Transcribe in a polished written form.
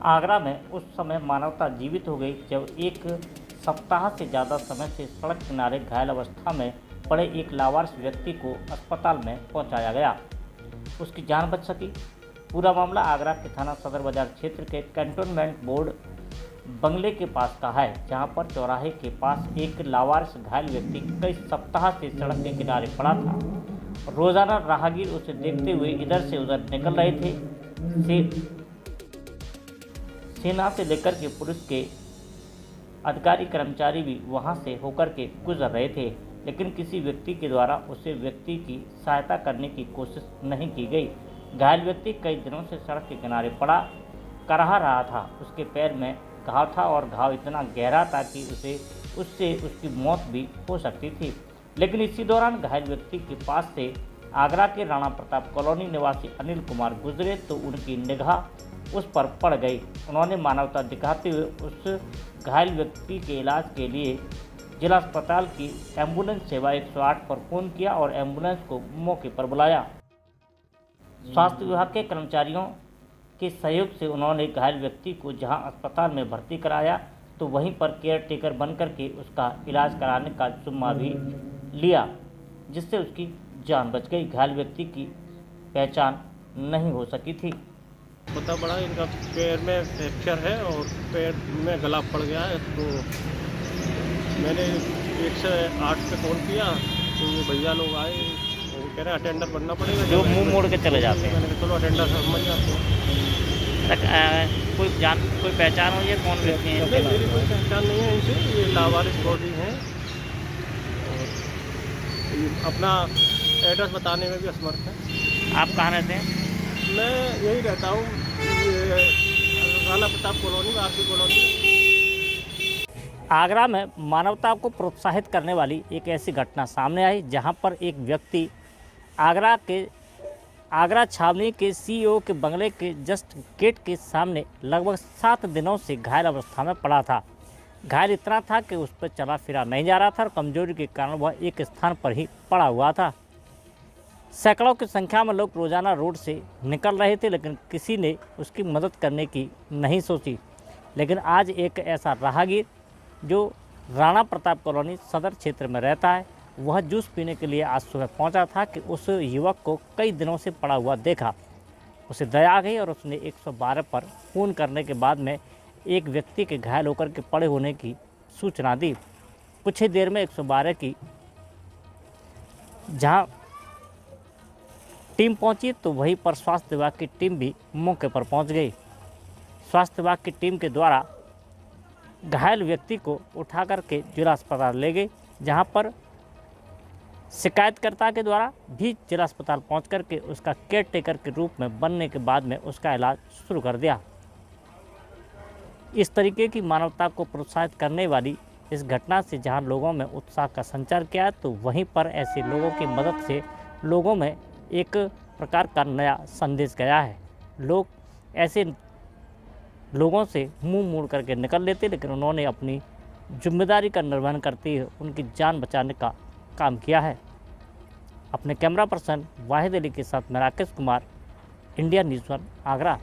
आगरा में उस समय मानवता जीवित हो गई जब एक सप्ताह से ज़्यादा समय से सड़क किनारे घायल अवस्था में पड़े एक लावारिस व्यक्ति को अस्पताल में पहुंचाया गया। उसकी जान बच सकी। पूरा मामला आगरा के थाना सदर बाजार क्षेत्र के कैंटोनमेंट बोर्ड बंगले के पास का है, जहां पर चौराहे के पास एक लावारिस घायल व्यक्ति कई सप्ताह से सड़क के किनारे पड़ा था। रोजाना राहगीर उसे देखते हुए इधर से उधर निकल रहे थे। सेना से लेकर के पुलिस के अधिकारी कर्मचारी भी वहां से होकर के गुजर रहे थे, लेकिन किसी व्यक्ति के द्वारा उसे व्यक्ति की सहायता करने की कोशिश नहीं की गई। घायल व्यक्ति कई दिनों से सड़क के किनारे पड़ा कराह रहा था। उसके पैर में घाव था और घाव इतना गहरा था कि उससे उसकी मौत भी हो सकती थी। लेकिन इसी दौरान घायल व्यक्ति के पास से आगरा के राणा प्रताप कॉलोनी निवासी अनिल कुमार गुजरे तो उनकी निगाह उस पर पड़ गई। उन्होंने मानवता दिखाते हुए उस घायल व्यक्ति के इलाज के लिए जिला अस्पताल की एम्बुलेंस सेवा 108 पर फ़ोन किया और एम्बुलेंस को मौके पर बुलाया। स्वास्थ्य विभाग के कर्मचारियों के सहयोग से उन्होंने घायल व्यक्ति को जहां अस्पताल में भर्ती कराया तो वहीं पर केयर टेकर बनकर के उसका इलाज कराने का जिम्मा भी लिया, जिससे उसकी जान बच गई। घायल व्यक्ति की पहचान नहीं हो सकी थी। पता पड़ा इनका पैर में फ्रैक्चर है और पैर में गला पड़ गया है, तो मैंने 108 पे फ़ोन किया तो ये भैया लोग आए, वो कह रहे हैं अटेंडर बनना पड़ेगा। जो मुंह मोड़ के चले जाते हैं। मैंने कहा चलो अटेंडर समझ जाते हैं। कोई पहचान हो ये कौन व्यक्ति है? मेरी कोई पहचान नहीं है इनसे, ये लावारिस बॉडी हैं और अपना एड्रेस बताने में भी असमर्थ है। आप कहाँ रहते हैं? मैं यही रहता हूँ, राणा प्रताप कॉलोनी, आरती कॉलोनी। आगरा में मानवता को प्रोत्साहित करने वाली एक ऐसी घटना सामने आई, जहां पर एक व्यक्ति आगरा छावनी के सीईओ के बंगले के जस्ट गेट के सामने लगभग 7 दिनों से घायल अवस्था में पड़ा था। घायल इतना था कि उस पर चला फिरा नहीं जा रहा था और कमजोरी के कारण वह एक स्थान पर ही पड़ा हुआ था। सैकड़ों की संख्या में लोग रोजाना रोड से निकल रहे थे, लेकिन किसी ने उसकी मदद करने की नहीं सोची। लेकिन आज एक ऐसा राहगीर जो राणा प्रताप कॉलोनी सदर क्षेत्र में रहता है, वह जूस पीने के लिए आज सुबह पहुंचा था कि उस युवक को कई दिनों से पड़ा हुआ देखा। उसे दया आ गई और उसने 112 पर फ़ोन करने के बाद में एक व्यक्ति के घायल होकर के पड़े होने की सूचना दी। कुछ ही देर में 112 की जहां टीम पहुंची तो वहीं पर स्वास्थ्य विभाग की टीम भी मौके पर पहुंच गई। स्वास्थ्य विभाग की टीम के द्वारा घायल व्यक्ति को उठा करके जिला अस्पताल ले गई, जहां पर शिकायतकर्ता के द्वारा भी जिला अस्पताल पहुंच करके उसका केयर टेकर के रूप में बनने के बाद में उसका इलाज शुरू कर दिया। इस तरीके की मानवता को प्रोत्साहित करने वाली इस घटना से जहां लोगों में उत्साह का संचार किया, तो वहीं पर ऐसे लोगों की मदद से लोगों में एक प्रकार का नया संदेश गया है। लोग ऐसे लोगों से मुंह मोड़ करके निकल लेते, लेकिन उन्होंने अपनी जिम्मेदारी का निर्वहन करते हुए उनकी जान बचाने का काम किया है। अपने कैमरा पर्सन वाहिद अली के साथ मैं राकेश कुमार, इंडिया न्यूज़ 1 आगरा।